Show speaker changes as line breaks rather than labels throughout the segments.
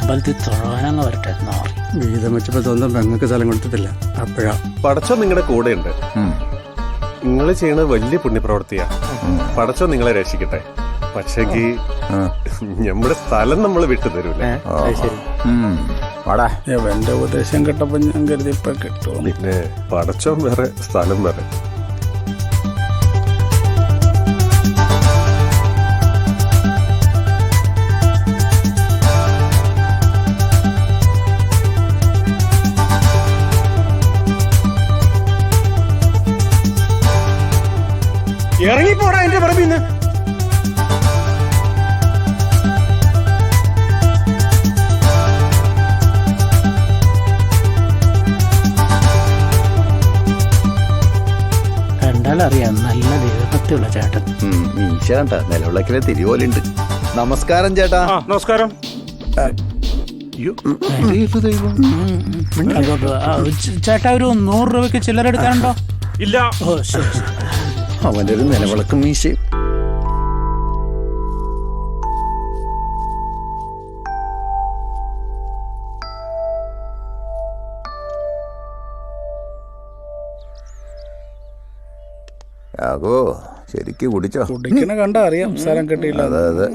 അമ്പലത്തിൽ തൊഴാനങ്ങ് വരട്ടെ.
വീതം വെച്ചപ്പോ സ്വന്തം പെങ്ങൾക്ക് സ്ഥലം കൊടുത്തിട്ടില്ല. അപ്പോഴാ
പടച്ചോ നിങ്ങളുടെ കൂടെ ഉണ്ട്. നിങ്ങൾ ചെയ്യണത് വലിയ പുണ്യപ്രവൃത്തിയാ. പടച്ചോ നിങ്ങളെ രക്ഷിക്കട്ടെ. പക്ഷേക്ക് നമ്മുടെ സ്ഥലം നമ്മൾ വിട്ടു തരൂലേ.
എന്റെ ഉപദേശം കേട്ടപ്പോ ഞാൻ കരുതി ഇപ്പൊ കിട്ടും.
പിന്നെ പടച്ചോ വേറെ സ്ഥലം വേറെ.
ഇറങ്ങിപ്പോടാ എന്റെ പറമ്പിന്ന്.
കണ്ടാലറിയാം നല്ല ദൈവഭക്തിയുള്ള ചേട്ടൻ.
മീശാണ്ട നിലവിളക്കിലെ തിരിപോലുണ്ട്. നമസ്കാരം ചേട്ടാ.
നമസ്കാരം.
ചേട്ടാ ഒരു 100 രൂപയ്ക്ക് ചില്ലറ എടുക്കാനുണ്ടോ?
ഇല്ല.
ഓ ശരി.
അവന്റെ ഒരു നിലവിളക്കും മീശയും. യാഗോ ശരിക്ക് കുടിച്ചോ?
കുടിക്കണ കണ്ടാ അറിയാം സ്ഥലം കിട്ടിയില്ല.
അതെ അതെ.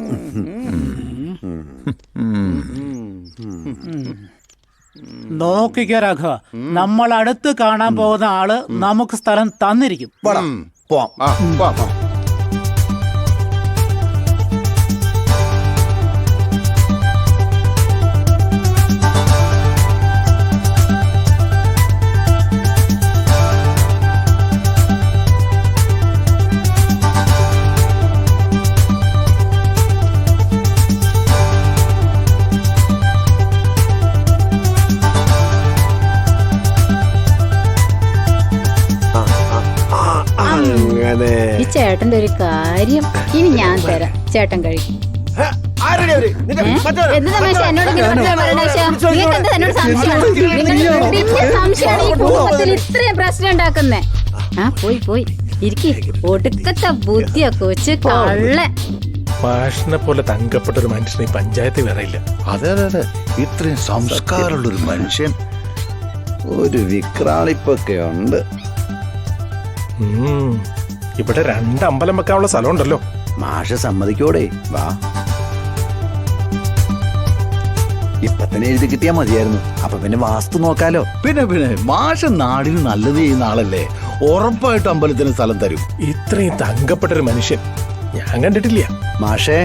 നോക്കിക്കോ രാഘവ, നമ്മൾ അടുത്ത് കാണാൻ പോകുന്ന ആള് നമുക്ക് സ്ഥലം തന്നിരിക്കും.
ഈ ചേട്ടന്റെ ഒരു കാര്യം ഇനി ഞാൻ തരാം. ചേട്ടൻ കഴിക്കും. എന്ത് തമാശ എന്നോട് സംശയമാണ് ഈ കുടുംബത്തിൽ ഇത്രയും പ്രശ്നം ഉണ്ടാക്കുന്നേ. ആ പോയി പോയി ഇരിക്കി. ഒടുക്കത്തെ ബുദ്ധിയാ കൊച്ചു കള്ള.
മാഷിനെ പോലെ തങ്കപ്പെട്ട ഒരു മനുഷ്യന് ഈ പഞ്ചായത്തിൽ വരയില്ല.
അതെ അതെ അതെ. ഇത്രയും സംസ്കാരമുള്ളൊരു മനുഷ്യൻ. ഒരു വിക്രാളിപ്പൊക്കെ ഉണ്ട്.
ഇവിടെ 2 അമ്പലം വെക്കാനുള്ള സ്ഥലമുണ്ടല്ലോ.
മാഷ സമ്മതിക്കോടെ. വാ, ഇപ്പൊ തന്നെ എഴുതി കിട്ടിയാ മതിയായിരുന്നു. അപ്പൊ പിന്നെ വാസ്തു നോക്കാലോ. പിന്നെ മാഷ നാടിന് നല്ലത് ചെയ്യുന്ന ആളല്ലേ. ഉറപ്പായിട്ടും അമ്പലത്തിന് സ്ഥലം തരും.
ഇത്രയും തങ്കപ്പെട്ട ഒരു മനുഷ്യൻ ഞാൻ കണ്ടിട്ടില്ല.
മാഷേ